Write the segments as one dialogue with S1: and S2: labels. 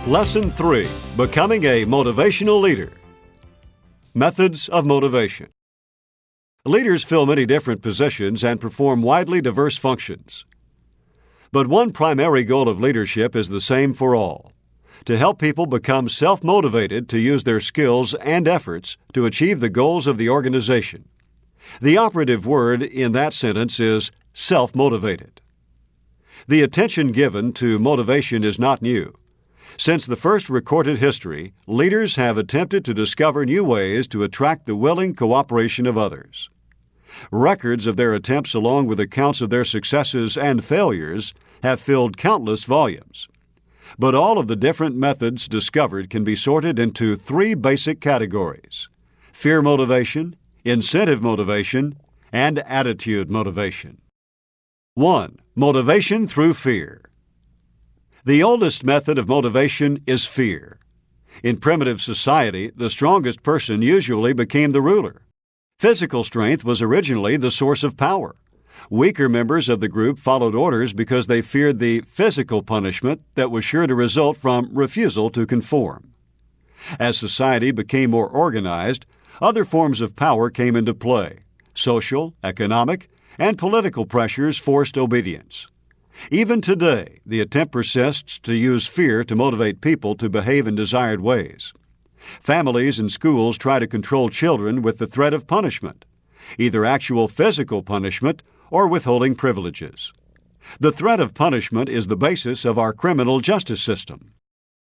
S1: Lesson 3. Becoming a Motivational Leader. Methods of Motivation. Leaders fill many different positions and perform widely diverse functions. But one primary goal of leadership is the same for all: to help people become self-motivated to use their skills and efforts to achieve the goals of the organization. The operative word in that sentence is self-motivated. The attention given to motivation is not new. Since the first recorded history, leaders have attempted to discover new ways to attract the willing cooperation of others. Records of their attempts, along with accounts of their successes and failures, have filled countless volumes. But all of the different methods discovered can be sorted into three basic categories: fear motivation, incentive motivation, and attitude motivation. 1. Motivation through fear. The oldest method of motivation is fear. In primitive society, the strongest person usually became the ruler. Physical strength was originally the source of power. Weaker members of the group followed orders because they feared the physical punishment that was sure to result from refusal to conform. As society became more organized, other forms of power came into play. Social, economic, and political pressures forced obedience. Even today, the attempt persists to use fear to motivate people to behave in desired ways. Families and schools try to control children with the threat of punishment, either actual physical punishment or withholding privileges. The threat of punishment is the basis of our criminal justice system.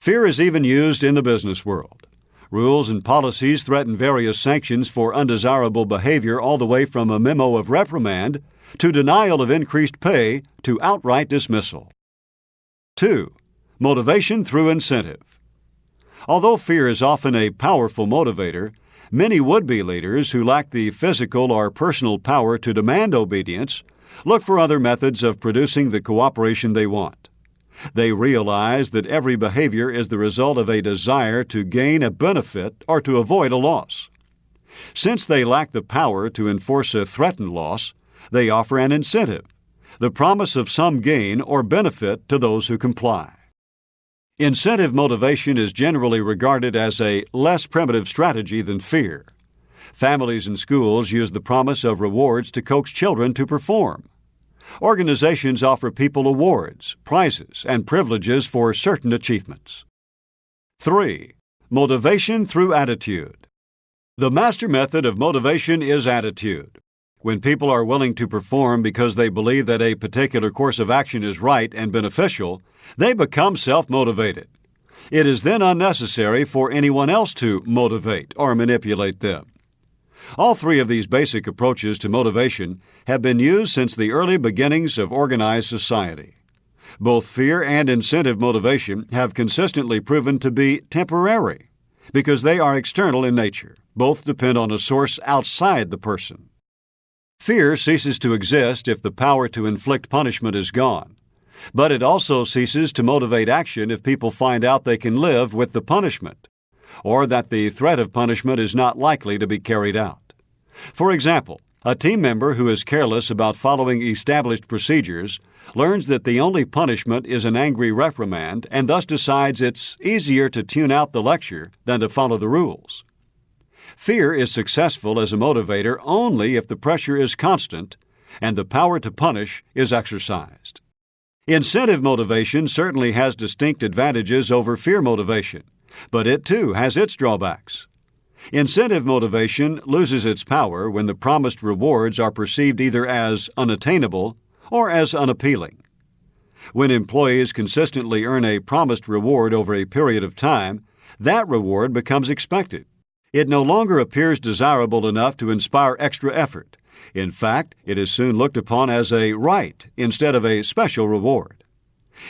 S1: Fear is even used in the business world. Rules and policies threaten various sanctions for undesirable behavior, all the way from a memo of reprimand to denial of increased pay to outright dismissal. 2. Motivation through incentive. Although fear is often a powerful motivator, many would-be leaders who lack the physical or personal power to demand obedience look for other methods of producing the cooperation they want. They realize that every behavior is the result of a desire to gain a benefit or to avoid a loss. Since they lack the power to enforce a threatened loss, they offer an incentive, the promise of some gain or benefit to those who comply. Incentive motivation is generally regarded as a less primitive strategy than fear. Families and schools use the promise of rewards to coax children to perform. Organizations offer people awards, prizes, and privileges for certain achievements. 3. Motivation through attitude. The master method of motivation is attitude. When people are willing to perform because they believe that a particular course of action is right and beneficial, they become self-motivated. It is then unnecessary for anyone else to motivate or manipulate them. All three of these basic approaches to motivation have been used since the early beginnings of organized society. Both fear and incentive motivation have consistently proven to be temporary because they are external in nature. Both depend on a source outside the person. Fear ceases to exist if the power to inflict punishment is gone, but it also ceases to motivate action if people find out they can live with the punishment, or that the threat of punishment is not likely to be carried out. For example, a team member who is careless about following established procedures learns that the only punishment is an angry reprimand and thus decides it's easier to tune out the lecture than to follow the rules. Fear is successful as a motivator only if the pressure is constant and the power to punish is exercised. Incentive motivation certainly has distinct advantages over fear motivation, but it too has its drawbacks. Incentive motivation loses its power when the promised rewards are perceived either as unattainable or as unappealing. When employees consistently earn a promised reward over a period of time, that reward becomes expected. It no longer appears desirable enough to inspire extra effort. In fact, it is soon looked upon as a right instead of a special reward.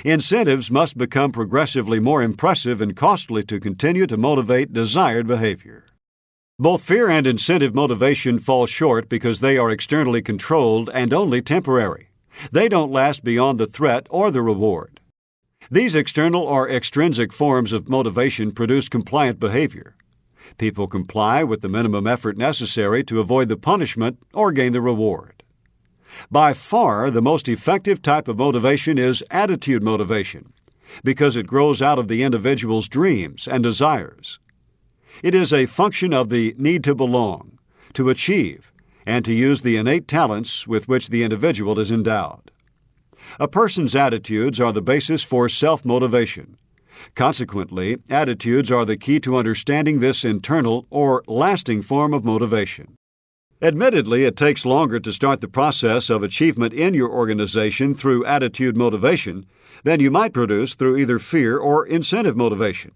S1: Incentives must become progressively more impressive and costly to continue to motivate desired behavior. Both fear and incentive motivation fall short because they are externally controlled and only temporary. They don't last beyond the threat or the reward. These external or extrinsic forms of motivation produce compliant behavior. People comply with the minimum effort necessary to avoid the punishment or gain the reward. By far, the most effective type of motivation is attitude motivation. because it grows out of the individual's dreams and desires. It is a function of the need to belong, to achieve, and to use the innate talents with which the individual is endowed. A person's attitudes are the basis for self-motivation. Consequently, attitudes are the key to understanding this internal or lasting form of motivation. Admittedly, it takes longer to start the process of achievement in your organization through attitude motivation than you might produce through either fear or incentive motivation.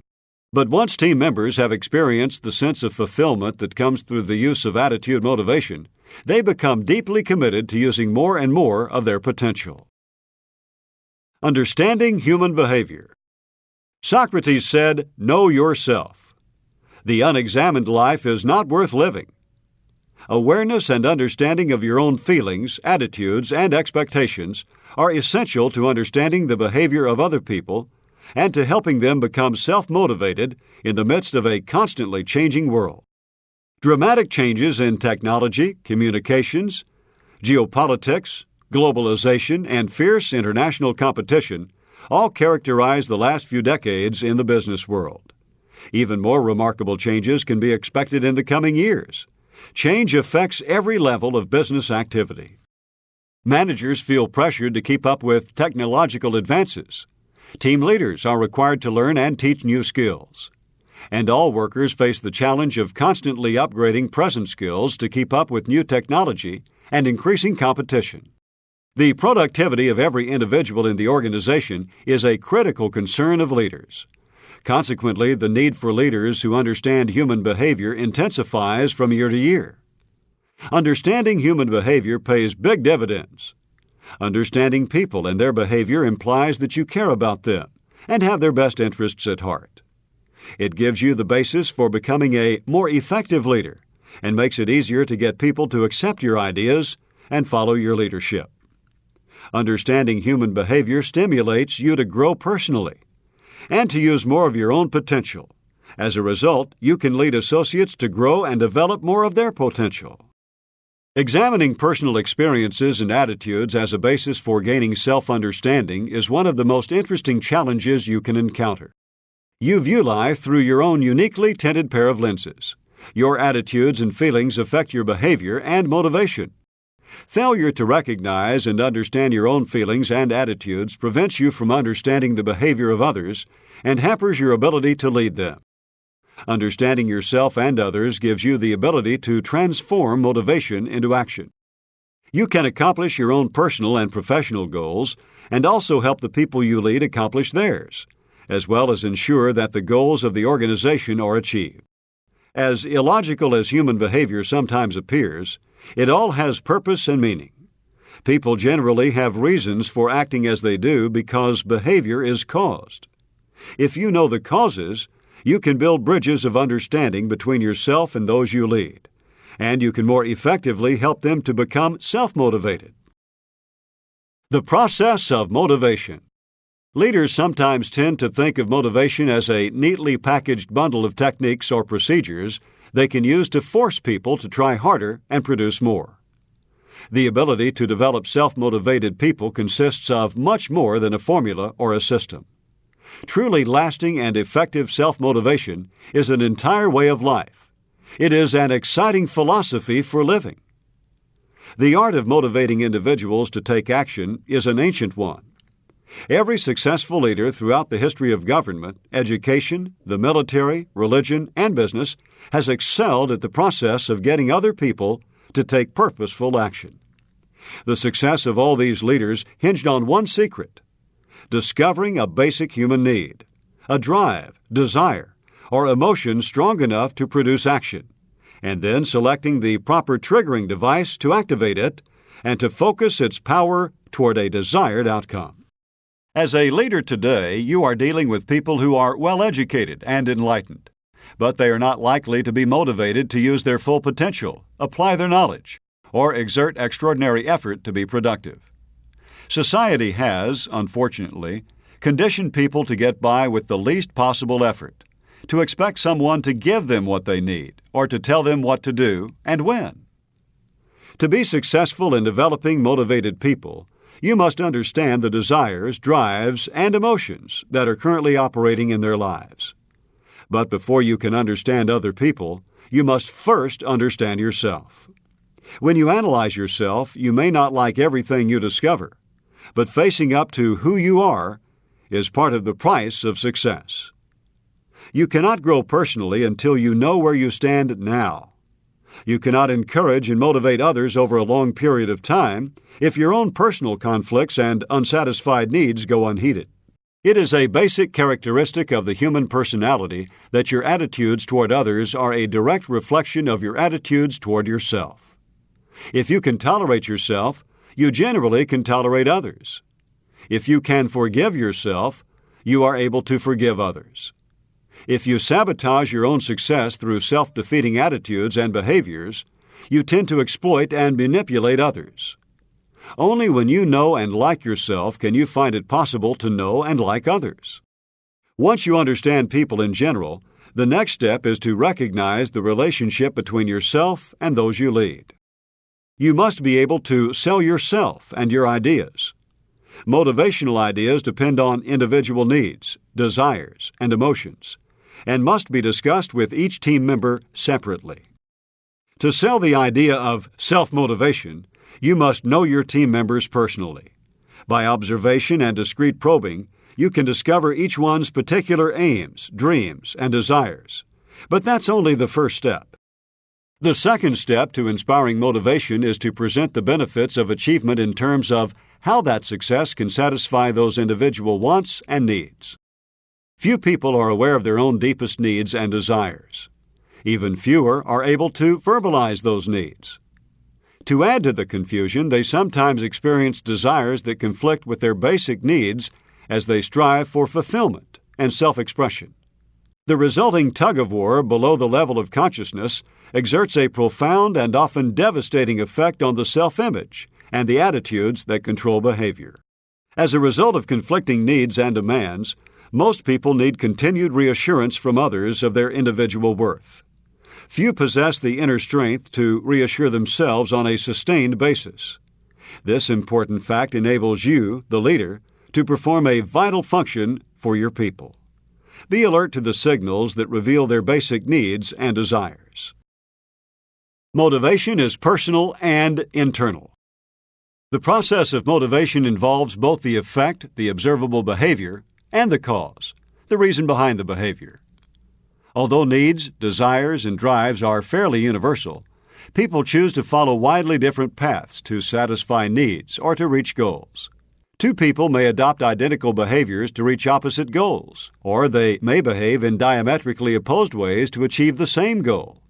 S1: But once team members have experienced the sense of fulfillment that comes through the use of attitude motivation, they become deeply committed to using more and more of their potential. Understanding human behavior. Socrates said, "Know yourself." The unexamined life is not worth living. Awareness and understanding of your own feelings, attitudes, and expectations are essential to understanding the behavior of other people and to helping them become self-motivated in the midst of a constantly changing world. Dramatic changes in technology, communications, geopolitics, globalization, and fierce international competition all characterize the last few decades in the business world. Even more remarkable changes can be expected in the coming years. Change affects every level of business activity. Managers feel pressured to keep up with technological advances. Team leaders are required to learn and teach new skills. And all workers face the challenge of constantly upgrading present skills to keep up with new technology and increasing competition. The productivity of every individual in the organization is a critical concern of leaders. Consequently, the need for leaders who understand human behavior intensifies from year to year. Understanding human behavior pays big dividends. Understanding people and their behavior implies that you care about them and have their best interests at heart. It gives you the basis for becoming a more effective leader and makes it easier to get people to accept your ideas and follow your leadership. Understanding human behavior stimulates you to grow personally and to use more of your own potential. As a result, you can lead associates to grow and develop more of their potential. Examining personal experiences and attitudes as a basis for gaining self-understanding is one of the most interesting challenges you can encounter. You view life through your own uniquely tinted pair of lenses. Your attitudes and feelings affect your behavior and motivation. Failure to recognize and understand your own feelings and attitudes prevents you from understanding the behavior of others and hampers your ability to lead them. Understanding yourself and others gives you the ability to transform motivation into action. You can accomplish your own personal and professional goals and also help the people you lead accomplish theirs, as well as ensure that the goals of the organization are achieved. As illogical as human behavior sometimes appears, it all has purpose and meaning. People generally have reasons for acting as they do because behavior is caused. If you know the causes, you can build bridges of understanding between yourself and those you lead, and you can more effectively help them to become self-motivated. The process of motivation. Leaders sometimes tend to think of motivation as a neatly packaged bundle of techniques or procedures they can use to force people to try harder and produce more. The ability to develop self-motivated people consists of much more than a formula or a system. Truly lasting and effective self-motivation is an entire way of life. It is an exciting philosophy for living. The art of motivating individuals to take action is an ancient one. Every successful leader throughout the history of government, education, the military, religion, and business has excelled at the process of getting other people to take purposeful action. The success of all these leaders hinged on one secret: discovering a basic human need, a drive, desire, or emotion strong enough to produce action, and then selecting the proper triggering device to activate it and to focus its power toward a desired outcome. As a leader today, you are dealing with people who are well-educated and enlightened, but they are not likely to be motivated to use their full potential, apply their knowledge, or exert extraordinary effort to be productive. Society has, unfortunately, conditioned people to get by with the least possible effort, to expect someone to give them what they need, or to tell them what to do and when. To be successful in developing motivated people, You must understand the desires, drives, and emotions that are currently operating in their lives. But before you can understand other people, you must first understand yourself. When you analyze yourself, you may not like everything you discover, but facing up to who you are is part of the price of success. You cannot grow personally until you know where you stand now. You cannot encourage and motivate others over a long period of time if your own personal conflicts and unsatisfied needs go unheeded. It is a basic characteristic of the human personality that your attitudes toward others are a direct reflection of your attitudes toward yourself. If you can tolerate yourself, you generally can tolerate others. If you can forgive yourself, you are able to forgive others. If you sabotage your own success through self-defeating attitudes and behaviors, you tend to exploit and manipulate others. Only when you know and like yourself can you find it possible to know and like others. Once you understand people in general, the next step is to recognize the relationship between yourself and those you lead. You must be able to sell yourself and your ideas. Motivational ideas depend on individual needs, desires, and emotions, and must be discussed with each team member separately. To sell the idea of self-motivation, you must know your team members personally. By observation and discreet probing, you can discover each one's particular aims, dreams, and desires. But that's only the first step. The second step to inspiring motivation is to present the benefits of achievement in terms of how that success can satisfy those individual wants and needs. Few people are aware of their own deepest needs and desires. Even fewer are able to verbalize those needs. To add to the confusion, they sometimes experience desires that conflict with their basic needs as they strive for fulfillment and self-expression. The resulting tug-of-war below the level of consciousness exerts a profound and often devastating effect on the self-image and the attitudes that control behavior. As a result of conflicting needs and demands, most people need continued reassurance from others of their individual worth. Few possess the inner strength to reassure themselves on a sustained basis. This important fact enables you, the leader, to perform a vital function for your people. Be alert to the signals that reveal their basic needs and desires. Motivation is personal and internal. The process of motivation involves both the effect, the observable behavior, and the cause, the reason behind the behavior. Although needs, desires, and drives are fairly universal, people choose to follow widely different paths to satisfy needs or to reach goals. Two people may adopt identical behaviors to reach opposite goals, or they may behave in diametrically opposed ways to achieve the same goal.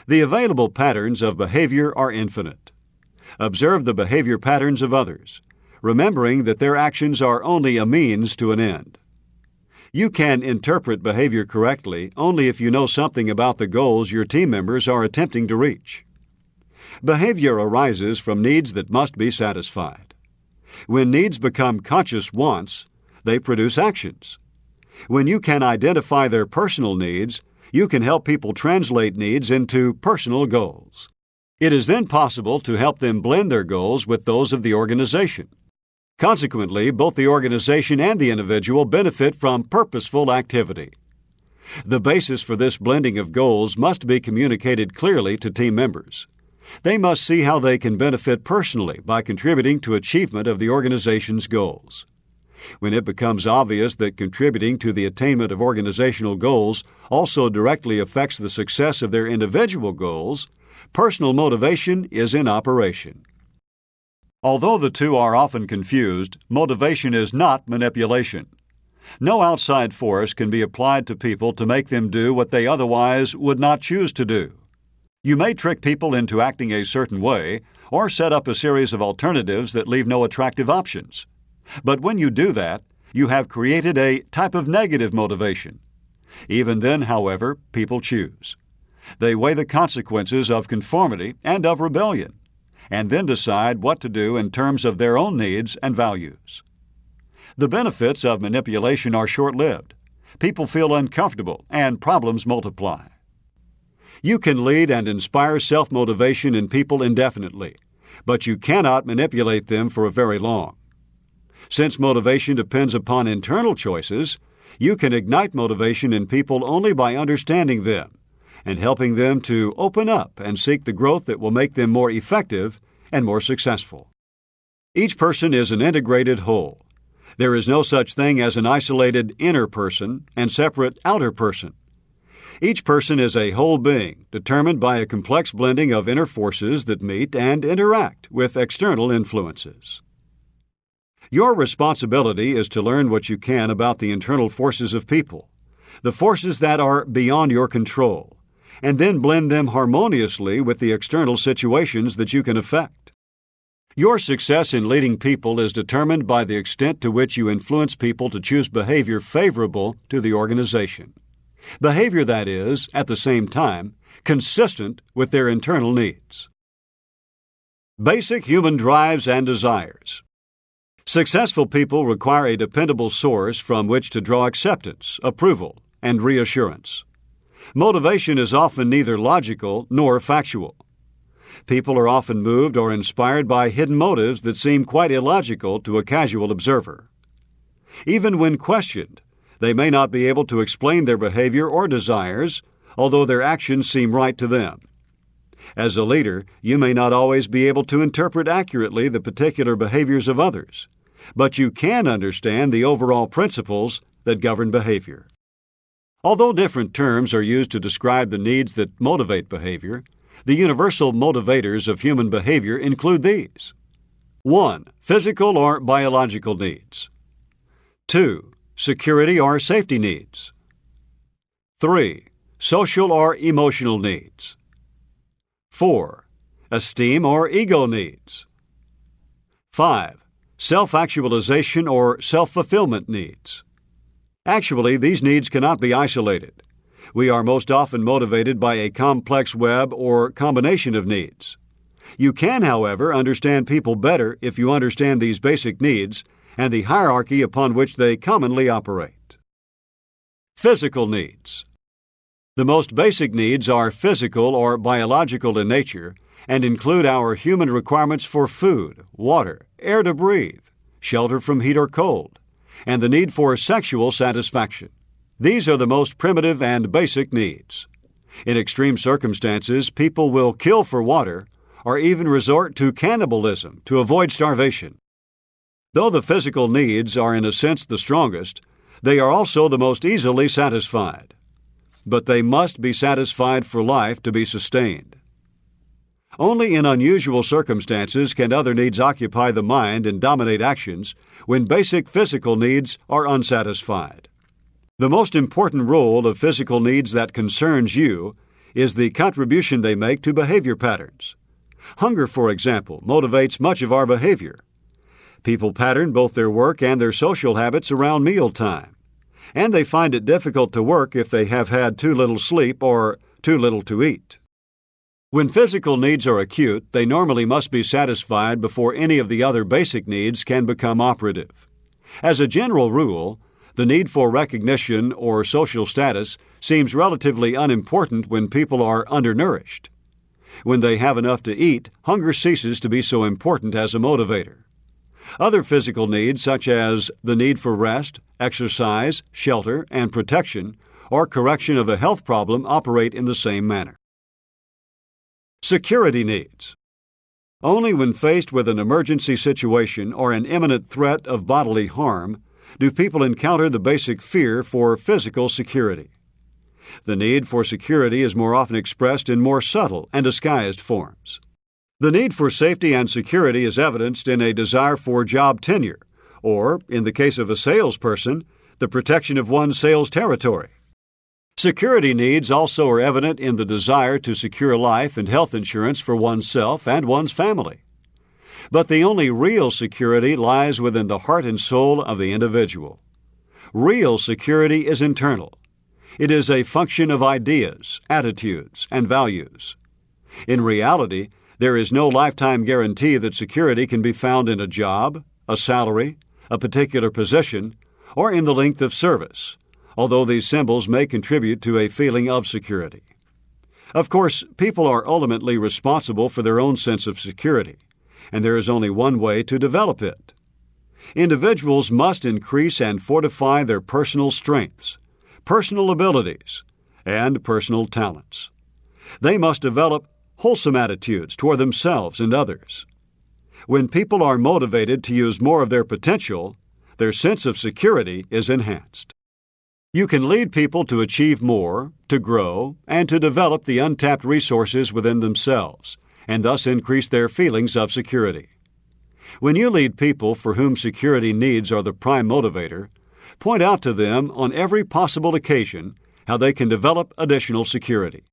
S1: The available patterns of behavior are infinite. Observe the behavior patterns of others, remembering that their actions are only a means to an end. You can interpret behavior correctly only if you know something about the goals your team members are attempting to reach. Behavior arises from needs that must be satisfied. When needs become conscious wants, they produce actions. When you can identify their personal needs, you can help people translate needs into personal goals. It is then possible to help them blend their goals with those of the organization. Consequently, both the organization and the individual benefit from purposeful activity. The basis for this blending of goals must be communicated clearly to team members. They must see how they can benefit personally by contributing to achievement of the organization's goals. When it becomes obvious that contributing to the attainment of organizational goals also directly affects the success of their individual goals, personal motivation is in operation. Although the two are often confused, motivation is not manipulation. No outside force can be applied to people to make them do what they otherwise would not choose to do. You may trick people into acting a certain way or set up a series of alternatives that leave no attractive options. But when you do that, you have created a type of negative motivation. Even then, however, people choose. They weigh the consequences of conformity and of rebellion, and then decide what to do in terms of their own needs and values. The benefits of manipulation are short-lived. People feel uncomfortable and problems multiply. You can lead and inspire self-motivation in people indefinitely, but you cannot manipulate them for very long. Since motivation depends upon internal choices, you can ignite motivation in people only by understanding them and helping them to open up and seek the growth that will make them more effective and more successful. Each person is an integrated whole. There is no such thing as an isolated inner person and separate outer person. Each person is a whole being, determined by a complex blending of inner forces that meet and interact with external influences. Your responsibility is to learn what you can about the internal forces of people, the forces that are beyond your control, and then blend them harmoniously with the external situations that you can affect. Your success in leading people is determined by the extent to which you influence people to choose behavior favorable to the organization. Behavior that is, at the same time, consistent with their internal needs. Basic human drives and desires. Successful people require a dependable source from which to draw acceptance, approval, and reassurance. Motivation is often neither logical nor factual. People are often moved or inspired by hidden motives that seem quite illogical to a casual observer. Even when questioned, they may not be able to explain their behavior or desires, although their actions seem right to them. As a leader, you may not always be able to interpret accurately the particular behaviors of others, but you can understand the overall principles that govern behavior. Although different terms are used to describe the needs that motivate behavior, the universal motivators of human behavior include these. 1. Physical or biological needs. 2. Security or safety needs. 3. Social or emotional needs. 4. Esteem or ego needs. 5. Self-actualization or self-fulfillment needs. Actually, these needs cannot be isolated. We are most often motivated by a complex web or combination of needs. You can, however, understand people better if you understand these basic needs and the hierarchy upon which they commonly operate. Physical needs. The most basic needs are physical or biological in nature and include our human requirements for food, water, air to breathe, shelter from heat or cold, and the need for sexual satisfaction. These are the most primitive and basic needs. In extreme circumstances, people will kill for water or even resort to cannibalism to avoid starvation. Though the physical needs are in a sense the strongest, they are also the most easily satisfied. But they must be satisfied for life to be sustained. Only in unusual circumstances can other needs occupy the mind and dominate actions when basic physical needs are unsatisfied. The most important role of physical needs that concerns you is the contribution they make to behavior patterns. Hunger, for example, motivates much of our behavior. People pattern both their work and their social habits around mealtime, and they find it difficult to work if they have had too little sleep or too little to eat. When physical needs are acute, they normally must be satisfied before any of the other basic needs can become operative. As a general rule, the need for recognition or social status seems relatively unimportant when people are undernourished. When they have enough to eat, hunger ceases to be so important as a motivator. Other physical needs, such as the need for rest, exercise, shelter, and protection, or correction of a health problem, operate in the same manner. Security needs. Only when faced with an emergency situation or an imminent threat of bodily harm do people encounter the basic fear for physical security. The need for security is more often expressed in more subtle and disguised forms. The need for safety and security is evidenced in a desire for job tenure, or, in the case of a salesperson, the protection of one's sales territory. Security needs also are evident in the desire to secure life and health insurance for oneself and one's family. But the only real security lies within the heart and soul of the individual. Real security is internal. It is a function of ideas, attitudes, and values. In reality, there is no lifetime guarantee that security can be found in a job, a salary, a particular position, or in the length of service, although these symbols may contribute to a feeling of security. Of course, people are ultimately responsible for their own sense of security, and there is only one way to develop it. Individuals must increase and fortify their personal strengths, personal abilities, and personal talents. They must develop wholesome attitudes toward themselves and others. When people are motivated to use more of their potential, their sense of security is enhanced. You can lead people to achieve more, to grow, and to develop the untapped resources within themselves, and thus increase their feelings of security. When you lead people for whom security needs are the prime motivator, point out to them on every possible occasion how they can develop additional security.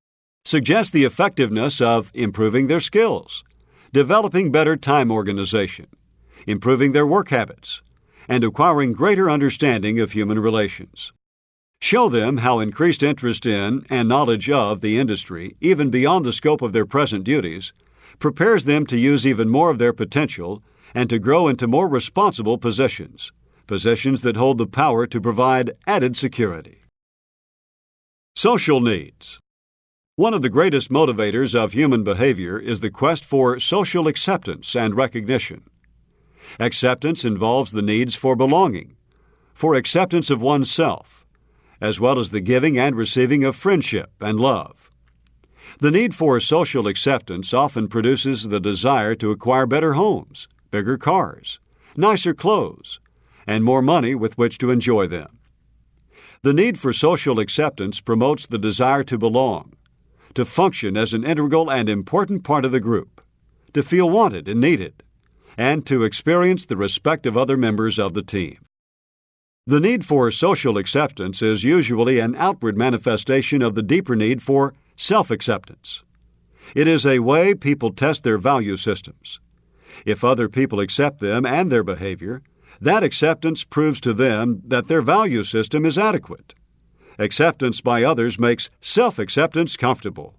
S1: Suggest the effectiveness of improving their skills, developing better time organization, improving their work habits, and acquiring greater understanding of human relations. Show them how increased interest in and knowledge of the industry, even beyond the scope of their present duties, prepares them to use even more of their potential and to grow into more responsible positions that hold the power to provide added security. Social needs. One of the greatest motivators of human behavior is the quest for social acceptance and recognition. Acceptance involves the needs for belonging, for acceptance of oneself, as well as the giving and receiving of friendship and love. The need for social acceptance often produces the desire to acquire better homes, bigger cars, nicer clothes, and more money with which to enjoy them. The need for social acceptance promotes the desire to belong, to function as an integral and important part of the group, to feel wanted and needed, and to experience the respect of other members of the team. The need for social acceptance is usually an outward manifestation of the deeper need for self-acceptance. It is a way people test their value systems. If other people accept them and their behavior, that acceptance proves to them that their value system is adequate. Acceptance by others makes self-acceptance comfortable.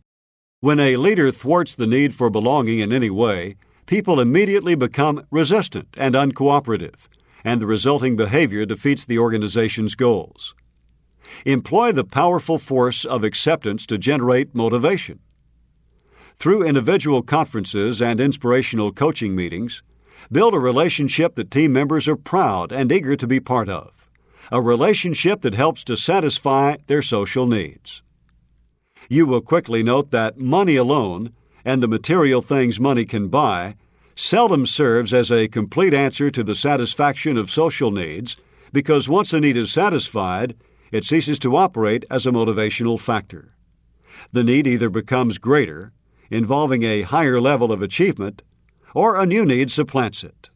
S1: When a leader thwarts the need for belonging in any way, people immediately become resistant and uncooperative, and the resulting behavior defeats the organization's goals. Employ the powerful force of acceptance to generate motivation. Through individual conferences and inspirational coaching meetings, build a relationship that team members are proud and eager to be part of, a relationship that helps to satisfy their social needs. You will quickly note that money alone, and the material things money can buy, seldom serves as a complete answer to the satisfaction of social needs, because once a need is satisfied, it ceases to operate as a motivational factor. The need either becomes greater, involving a higher level of achievement, or a new need supplants it.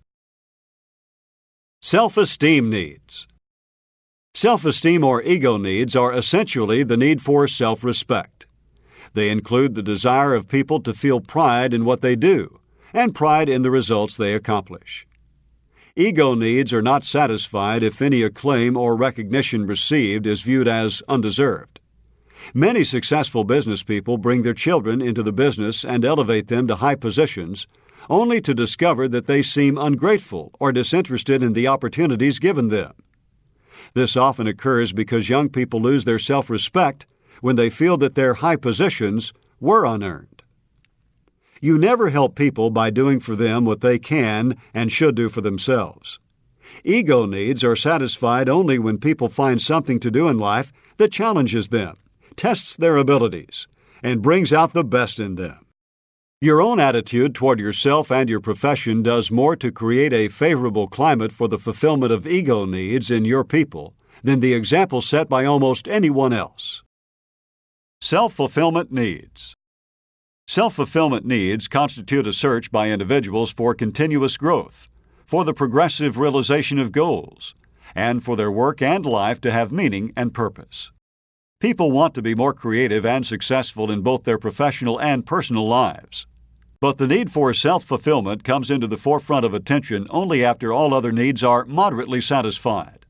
S1: Self-esteem needs. Self-esteem or ego needs are essentially the need for self-respect. They include the desire of people to feel pride in what they do and pride in the results they accomplish. Ego needs are not satisfied if any acclaim or recognition received is viewed as undeserved. Many successful business people bring their children into the business and elevate them to high positions, only to discover that they seem ungrateful or disinterested in the opportunities given them. This often occurs because young people lose their self-respect when they feel that their high positions were unearned. You never help people by doing for them what they can and should do for themselves. Ego needs are satisfied only when people find something to do in life that challenges them, tests their abilities, and brings out the best in them. Your own attitude toward yourself and your profession does more to create a favorable climate for the fulfillment of ego needs in your people than the example set by almost anyone else. Self-fulfillment needs. Self-fulfillment needs constitute a search by individuals for continuous growth, for the progressive realization of goals, and for their work and life to have meaning and purpose. People want to be more creative and successful in both their professional and personal lives. But the need for self-fulfillment comes into the forefront of attention only after all other needs are moderately satisfied.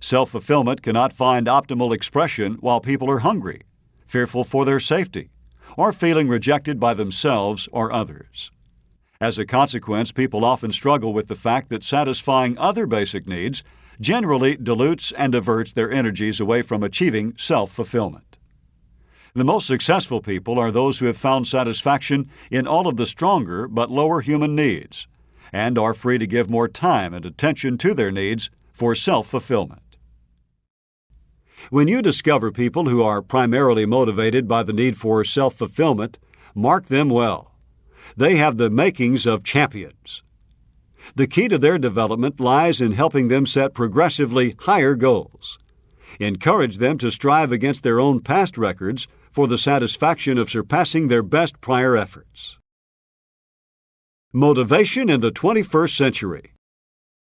S1: Self-fulfillment cannot find optimal expression while people are hungry, fearful for their safety, or feeling rejected by themselves or others. As a consequence, people often struggle with the fact that satisfying other basic needs generally dilutes and diverts their energies away from achieving self-fulfillment. The most successful people are those who have found satisfaction in all of the stronger but lower human needs and are free to give more time and attention to their needs for self-fulfillment. When you discover people who are primarily motivated by the need for self-fulfillment, mark them well. They have the makings of champions. The key to their development lies in helping them set progressively higher goals. Encourage them to strive against their own past records for the satisfaction of surpassing their best prior efforts. Motivation in the 21st century.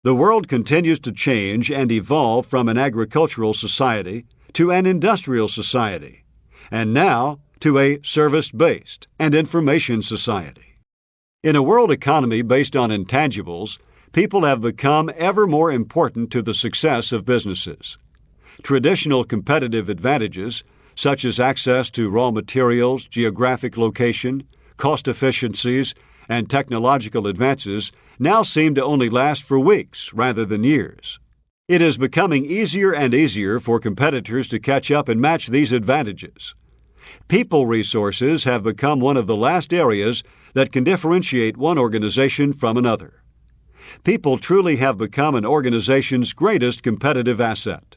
S1: The world continues to change and evolve from an agricultural society to an industrial society, and now to a service-based and information society. In a world economy based on intangibles, people have become ever more important to the success of businesses. Traditional competitive advantages, such as access to raw materials, geographic location, cost efficiencies, and technological advances, now seem to only last for weeks rather than years. It is becoming easier and easier for competitors to catch up and match these advantages. People resources have become one of the last areas that can differentiate one organization from another. People truly have become an organization's greatest competitive asset.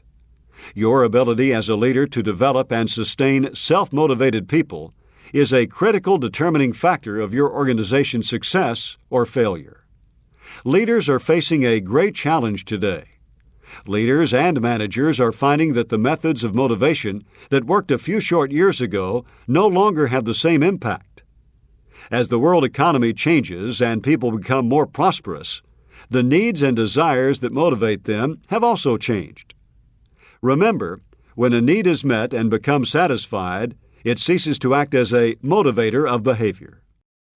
S1: Your ability as a leader to develop and sustain self-motivated people is a critical determining factor of your organization's success or failure. Leaders are facing a great challenge today. Leaders and managers are finding that the methods of motivation that worked a few short years ago no longer have the same impact. As the world economy changes and people become more prosperous, the needs and desires that motivate them have also changed. Remember, when a need is met and becomes satisfied, it ceases to act as a motivator of behavior.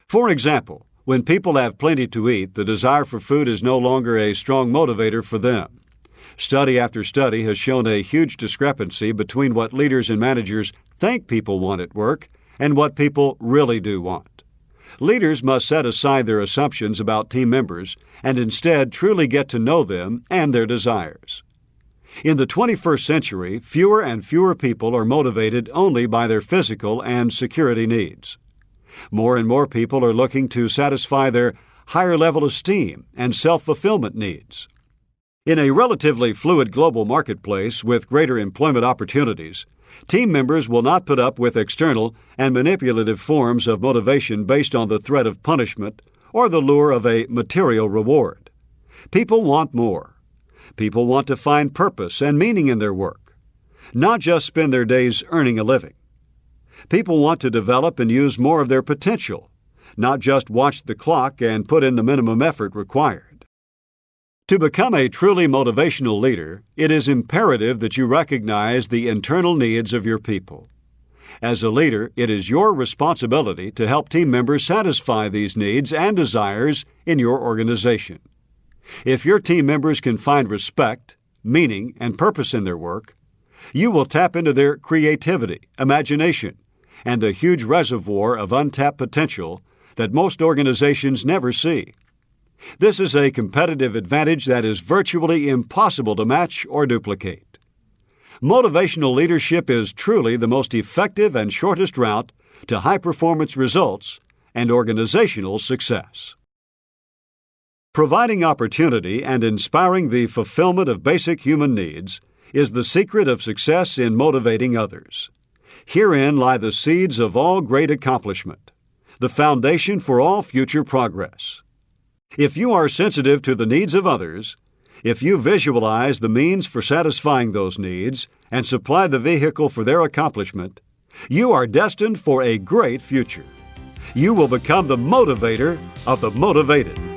S1: For example, when people have plenty to eat, the desire for food is no longer a strong motivator for them. Study after study has shown a huge discrepancy between what leaders and managers think people want at work and what people really do want. Leaders must set aside their assumptions about team members and instead truly get to know them and their desires. In the 21st century, fewer and fewer people are motivated only by their physical and security needs. More and more people are looking to satisfy their higher level esteem and self-fulfillment needs. In a relatively fluid global marketplace with greater employment opportunities, team members will not put up with external and manipulative forms of motivation based on the threat of punishment or the lure of a material reward. People want more. People want to find purpose and meaning in their work, not just spend their days earning a living. People want to develop and use more of their potential, not just watch the clock and put in the minimum effort required. To become a truly motivational leader, it is imperative that you recognize the internal needs of your people. As a leader, it is your responsibility to help team members satisfy these needs and desires in your organization. If your team members can find respect, meaning, and purpose in their work, you will tap into their creativity, imagination, and the huge reservoir of untapped potential that most organizations never see. This is a competitive advantage that is virtually impossible to match or duplicate. Motivational leadership is truly the most effective and shortest route to high-performance results and organizational success. Providing opportunity and inspiring the fulfillment of basic human needs is the secret of success in motivating others. Herein lie the seeds of all great accomplishment, the foundation for all future progress. If you are sensitive to the needs of others, if you visualize the means for satisfying those needs and supply the vehicle for their accomplishment, you are destined for a great future. You will become the motivator of the motivated.